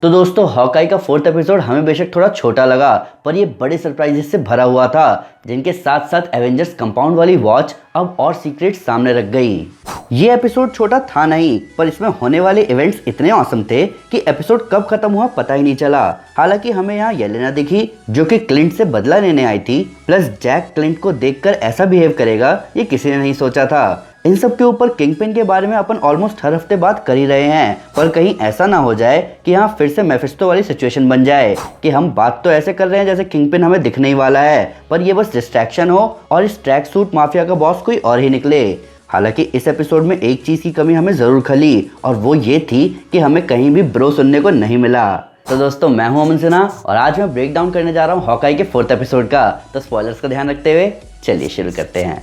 तो दोस्तों हॉकाई का 4th एपिसोड हमें बेशक थोड़ा छोटा लगा, पर ये बड़े सरप्राइजेस से भरा हुआ था, जिनके साथ साथ एवेंजर्स कंपाउंड वाली वॉच अब और सीक्रेट सामने रख गई। ये एपिसोड छोटा था नहीं, पर इसमें होने वाले इवेंट्स इतने ऑसम थे कि एपिसोड कब खत्म हुआ पता ही नहीं चला। हालांकि हमें यहाँ येलेना दिखी जो कि क्लिंट से बदला लेने आई थी, प्लस जैक क्लिंट को देखकर ऐसा बिहेव करेगा ये किसी ने नहीं सोचा था। इन सब के ऊपर किंगपिन के बारे में अपन ऑलमोस्ट हर हफ्ते बात कर ही रहे हैं, पर कहीं ऐसा ना हो जाए कि यहाँ फिर से मेफिस्टो वाली सिचुएशन बन जाए कि हम बात तो ऐसे कर रहे हैं जैसे किंगपिन हमें दिखने ही वाला है, पर ये बस डिस्ट्रैक्शन हो और इस ट्रैक सूट माफिया का बॉस कोई और ही निकले। हालांकि इस एपिसोड में एक चीज़ की कमी हमें ज़रूर खली, और वो ये थी कि हमें कहीं भी ब्रो सुनने को नहीं मिला। तो दोस्तों मैं हूं अमन सिन्हा और आज मैं ब्रेक डाउन करने जा रहा हूं हॉकाई के 4th एपिसोड का। तो स्पॉयलर्स का ध्यान रखते हुए चलिए शुरू करते हैं।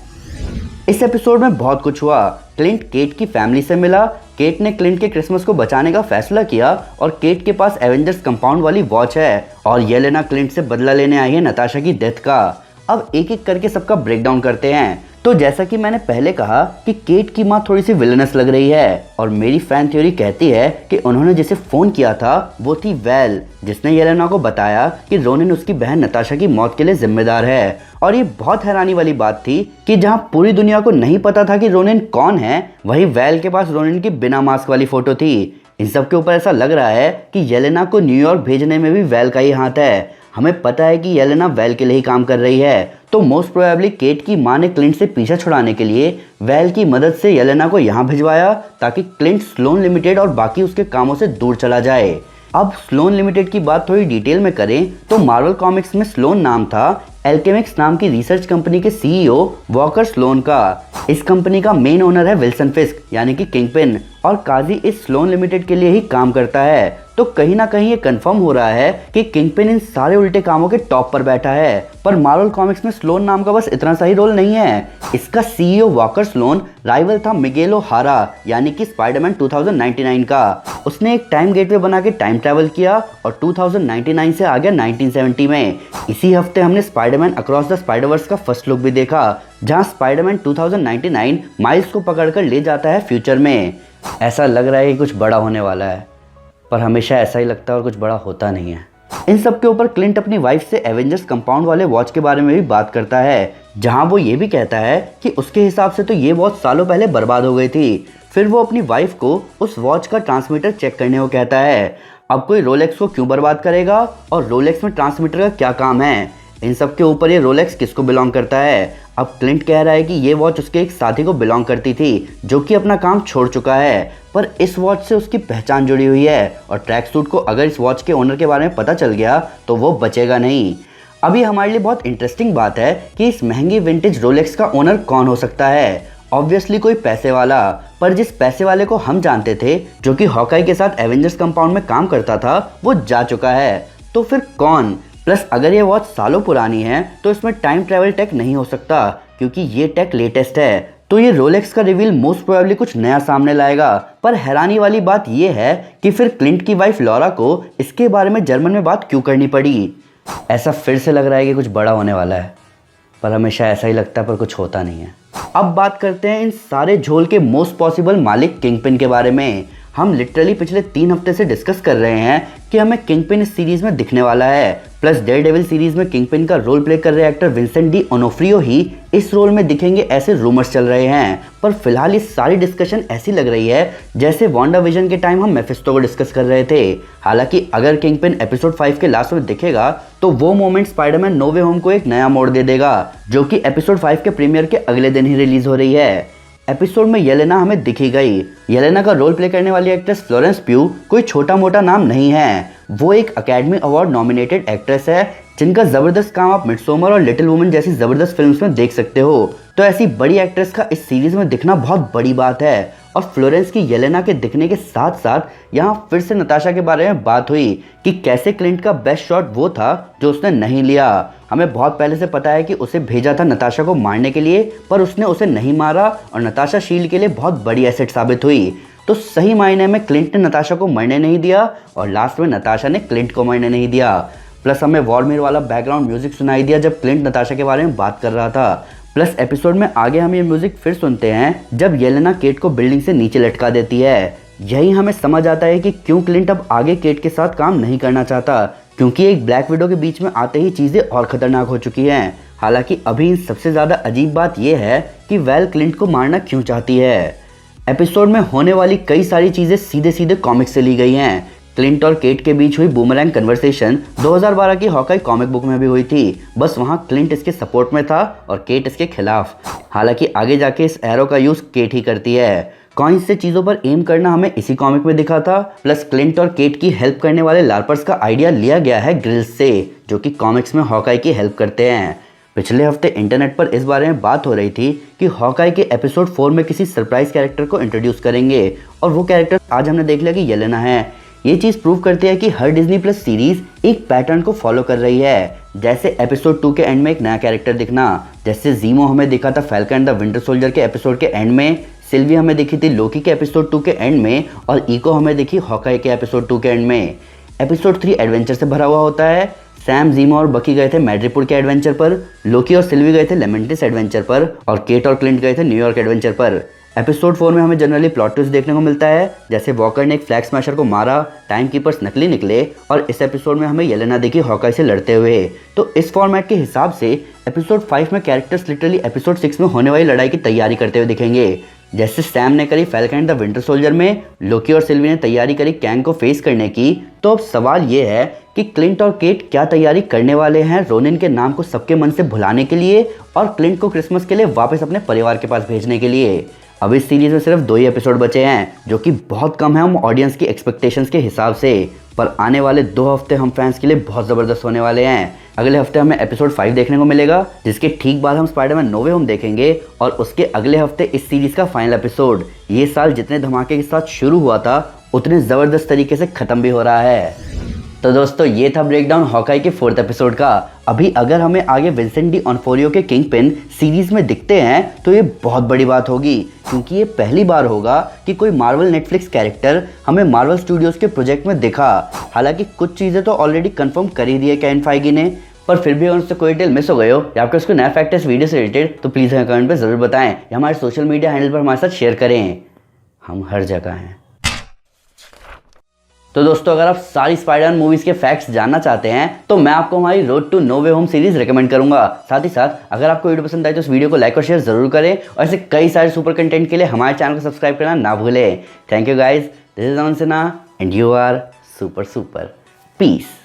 इस एपिसोड में बहुत कुछ हुआ। क्लिंट केट की फैमिली से मिला, केट ने क्लिंट के क्रिसमस को बचाने का फैसला किया और केट के पास एवेंजर्स कंपाउंड वाली वॉच है, और येलेना क्लिंट से बदला लेने आई है नताशा की डेथ का। अब एक एक करके सबका ब्रेक डाउन करते हैं। तो जैसा कि मैंने पहले कहा कि केट की माँ थोड़ी सी विलनस लग रही है, और मेरी फैन थ्योरी कहती है कि उन्होंने जिसे फ़ोन किया था वो थी वेल, जिसने येलेना को बताया कि रोनिन उसकी बहन नताशा की मौत के लिए जिम्मेदार है। और ये बहुत हैरानी वाली बात थी कि जहाँ पूरी दुनिया को नहीं पता था कि रोनिन कौन है, वहीं वेल के पास रोनिन की बिना मास्क वाली फ़ोटो थी। इन सब के ऊपर ऐसा लग रहा है कि येलेना को न्यूयॉर्क भेजने में भी वेल का ही हाथ है। हमें पता है कि येलेना वेल के लिए ही काम कर रही है, तो मोस्ट प्रोबेबली केट की माँ ने क्लिंट से पीछा छुड़ाने के लिए वेल की मदद से येलेना को यहाँ भिजवाया ताकि क्लिंट स्लोन लिमिटेड और बाकी उसके कामों से दूर चला जाए। अब स्लोन लिमिटेड की बात थोड़ी डिटेल में करें तो मार्वल कॉमिक्स में स्लोन नाम था एल्केमिक्स नाम की रिसर्च कंपनी के सीईओ वॉकर स्लोन का। इस कंपनी का मेन ओनर है विल्सन फिस्क यानी कि किंगपिन, और काजी इस स्लोन लिमिटेड के लिए ही काम करता है। तो कहीं ना कहीं ये कंफर्म हो रहा है कि किंगपिन इन सारे उल्टे कामों के टॉप पर बैठा है। पर मार्वल कॉमिक्स में स्लोन नाम का बस इतना सा ही रोल नहीं है। इसका सीईओ वॉकर स्लोन राइवल था मिगेल ओहारा यानी कि स्पाइडरमैन 2099 का। उसने एक टाइम गेटवे बना के टाइम ट्रैवल किया और 2099 से आ गया 1970 में। इसी हफ्ते हमने स्पाइडरमैन अक्रॉस द स्पाइडरवर्स का फर्स्ट लुक भी देखा, जहां स्पाइडरमैन 2099 माइल्स को पकड़कर ले जाता है फ्यूचर में। ऐसा लग रहा है कि कुछ बड़ा होने वाला है, पर हमेशा ऐसा ही लगता है और कुछ बड़ा होता नहीं है। इन सब के ऊपर क्लिंट अपनी वाइफ से एवेंजर्स कंपाउंड वाले वॉच के बारे में भी बात करता है, जहां वो ये भी कहता है कि उसके हिसाब से तो ये वॉच सालों पहले बर्बाद हो गई थी। फिर वो अपनी वाइफ को उस वॉच का ट्रांसमीटर चेक करने को कहता है। अब कोई रोलेक्स को क्यों बर्बाद करेगा और रोलेक्स में ट्रांसमीटर का क्या काम है? इन सब के ऊपर ये रोलेक्स किसको बिलोंग करता है? अब क्लिंट कह रहा है कि ये वॉच उसके एक साथी को बिलोंग करती थी जो कि अपना काम छोड़ चुका है, पर इस वॉच से उसकी पहचान जुड़ी हुई है, और ट्रैक सूट को अगर इस वॉच के ओनर के बारे में पता चल गया तो वो बचेगा नहीं। अभी हमारे लिए बहुत इंटरेस्टिंग बात है कि इस महंगी विंटेज रोलेक्स का ओनर कौन हो सकता है। ऑब्वियसली कोई पैसे वाला, पर जिस पैसे वाले को हम जानते थे जो कि हॉकाई के साथ एवेंजर्स कंपाउंड में काम करता था वो जा चुका है, तो फिर कौन? प्लस अगर ये वॉच सालों पुरानी है तो इसमें टाइम ट्रैवल टेक नहीं हो सकता, क्योंकि ये टेक लेटेस्ट है। तो ये रोलेक्स का रिवील मोस्ट प्रोबेबली कुछ नया सामने लाएगा। पर हैरानी वाली बात ये है कि फिर क्लिंट की वाइफ लॉरा को इसके बारे में जर्मन में बात क्यों करनी पड़ी? ऐसा फिर से लग रहा है कि कुछ बड़ा होने वाला है, पर हमेशा ऐसा ही लगता है पर कुछ होता नहीं है। अब बात करते हैं इन सारे झोल के मोस्ट पॉसिबल मालिक किंगपिन के बारे में। हम लिटरली पिछले 3 हफ्ते से डिस्कस कर रहे हैं कि हमें किंगपिन इस सीरीज में दिखने वाला है, प्लस डेयरडेविल सीरीज में किंगपिन का रोल प्ले कर रहे एक्टर विंसेंट डी ओनोफ्रियो ही इस रोल में दिखेंगे, ऐसे रूमर्स चल रहे हैं। पर फिलहाल ये सारी डिस्कशन ऐसी लग रही है जैसे वांडा विजन के टाइम हम मेफिस्टो को डिस्कस कर रहे थे। हालांकि अगर किंगपिन एपिसोड 5 के लास्ट में दिखेगा तो वो moment Spiderman no way home को एक नया मोड़ दे देगा, जो कि एपिसोड 5 के प्रीमियर के अगले दिन ही रिलीज हो रही है। एपिसोड में येलेना हमें दिखी गई। येलेना का रोल प्ले करने वाली एक्ट्रेस फ्लोरेंस प्यू कोई छोटा मोटा नाम नहीं है। वो एक अकेडमी अवार्ड नॉमिनेटेड एक्ट्रेस है जिनका ज़बरदस्त काम आप मिडसोमर और लिटिल वुमन जैसी ज़बरदस्त फिल्म्स में देख सकते हो। तो ऐसी बड़ी एक्ट्रेस का इस सीरीज़ में दिखना बहुत बड़ी बात है। और फ्लोरेंस की येलेना के दिखने के साथ साथ यहाँ फिर से नताशा के बारे में बात हुई कि कैसे क्लिंट का बेस्ट शॉट वो था जो उसने नहीं लिया। हमें बहुत पहले से पता है कि उसे भेजा था नताशा को मारने के लिए, पर उसने उसे नहीं मारा और नताशा शील्ड के लिए बहुत बड़ी एसेट साबित हुई। तो सही मायने में क्लिंट ने नताशा को मरने नहीं दिया और लास्ट में नताशा ने क्लिंट को मरने नहीं दिया। प्लस हमें वॉरमीर वाला बैकग्राउंड म्यूजिक सुनाई दिया जब क्लिंट नताशा के बारे में बात कर रहा था। प्लस एपिसोड में आगे हम ये म्यूजिक फिर सुनते हैं जब येलेना केट को बिल्डिंग से नीचे लटका देती है। यही हमें समझ आता है कि क्यों क्लिंट अब आगे केट के साथ काम नहीं करना चाहता, क्योंकि एक ब्लैक विडो के बीच में आते ही चीज़ें और ख़तरनाक हो चुकी हैं। हालांकि अभी सबसे ज़्यादा अजीब बात यह है कि वेल क्लिंट को मारना क्यों चाहती है। एपिसोड में होने वाली कई सारी चीज़ें सीधे सीधे कॉमिक्स से ली गई हैं। क्लिंट और केट के बीच हुई बूमरैंग कन्वर्सेशन 2012 की हॉकाई कॉमिक बुक में भी हुई थी, बस वहाँ क्लिंट इसके सपोर्ट में था और केट इसके खिलाफ। हालांकि आगे जाके इस एरो का यूज़ केट ही करती है। कॉइन्स से चीज़ों पर एम करना हमें इसी कॉमिक में दिखा था। प्लस क्लिंट और केट की हेल्प करने वाले लार्पर्स का आइडिया लिया गया है ग्रिल्स से, जो कि कॉमिक्स में हॉकाई की हेल्प करते हैं। पिछले हफ्ते इंटरनेट पर इस बारे में बात हो रही थी कि हॉकाई के एपिसोड 4 में किसी सरप्राइज कैरेक्टर को इंट्रोड्यूस करेंगे, और वो कैरेक्टर आज हमने देख लिया कि येलेना है। ये चीज़ प्रूव करती है कि हर डिज्नी प्लस सीरीज एक पैटर्न को फॉलो कर रही है। जैसे एपिसोड 2 के एंड में एक नया कैरेक्टर दिखना, जैसे जीमो हमें दिखा था falcon and the winter soldier के एपिसोड के एंड में, सिल्वी हमें दिखी थी लोकी के एपिसोड 2 के एंड में, और इको हमें दिखी हॉकाई के एपिसोड 2 के एंड में। एपिसोड 3 एडवेंचर से भरा हुआ होता है। सैम, जीमो और बकी गए थे मैड्रिपुर के एडवेंचर पर, लोकी और सिल्वी गए थे लेमेंटिस एडवेंचर पर, और केट और क्लिंट गए थे न्यूयॉर्क एडवेंचर पर। एपिसोड 4 में हमें जनरली प्लॉट ट्विस्ट देखने को मिलता है, जैसे वॉकर ने एक फ्लैग स्मैशर को मारा, टाइम कीपर्स नकली निकले, और इस एपिसोड में हमें येलेना दिखी हॉकाई से लड़ते हुए। तो इस फॉर्मेट के हिसाब से एपिसोड 5 में कैरेक्टर्स लिटरली एपिसोड 6 में होने वाली लड़ाई की तैयारी करते हुए दिखेंगे। जैसे सैम ने करी falcon and the winter soldier में, लोकी और सिल्वी ने तैयारी करी कैंग को फेस करने की। तो अब सवाल ये है कि क्लिंट और केट क्या तैयारी करने वाले हैं रोनिन के नाम को सबके मन से भुलाने के लिए, और क्लिंट को क्रिसमस के लिए वापस अपने परिवार के पास भेजने के लिए। अब इस सीरीज में सिर्फ 2 ही एपिसोड बचे हैं, जो कि बहुत कम है हम ऑडियंस की एक्सपेक्टेशंस के हिसाब से, पर आने वाले 2 हफ्ते हम फैंस के लिए बहुत ज़बरदस्त होने वाले हैं। अगले हफ्ते हमें एपिसोड 5 देखने को मिलेगा, जिसके ठीक बाद हम स्पाइडरमैन नो वे होम देखेंगे, और उसके अगले हफ्ते इस सीरीज का फाइनल एपिसोड। ये साल जितने धमाके के साथ शुरू हुआ था, उतने ज़बरदस्त तरीके से ख़त्म भी हो रहा है। तो दोस्तों, ये था ब्रेकडाउन हॉकाई के 4th एपिसोड का। अभी अगर हमें आगे विंसेंट डी ऑनफोरियो के किंगपिन सीरीज में दिखते हैं तो ये बहुत बड़ी बात होगी, क्योंकि ये पहली बार होगा कि कोई मार्वल नेटफ्लिक्स कैरेक्टर हमें मार्वल स्टूडियोज के प्रोजेक्ट में दिखा। हालांकि कुछ चीज़ें तो ऑलरेडी कंफर्म कर ही दी है केविन फाइगी ने, पर फिर भी अगर उससे कोई डिटेल मिस हो गए हो या आपको उसको नया फैक्ट इस वीडियो से रिलेटेड, तो प्लीज़ हमें कमेंट पर ज़रूर बताएं या हमारे सोशल मीडिया हैंडल पर हमारे साथ शेयर करें। हम हर जगह हैं। तो दोस्तों, अगर आप सारी स्पाइडरमैन मूवीज़ के फैक्ट्स जानना चाहते हैं तो मैं आपको हमारी road to no way home series recommend करूंगा। साथ ही साथ अगर आपको वीडियो पसंद आए तो इस वीडियो को लाइक और शेयर जरूर करें, और ऐसे कई सारे सुपर कंटेंट के लिए हमारे चैनल को सब्सक्राइब करना ना भूलें। Thank you guys, this is Aman Sinha and you are super super. Piece.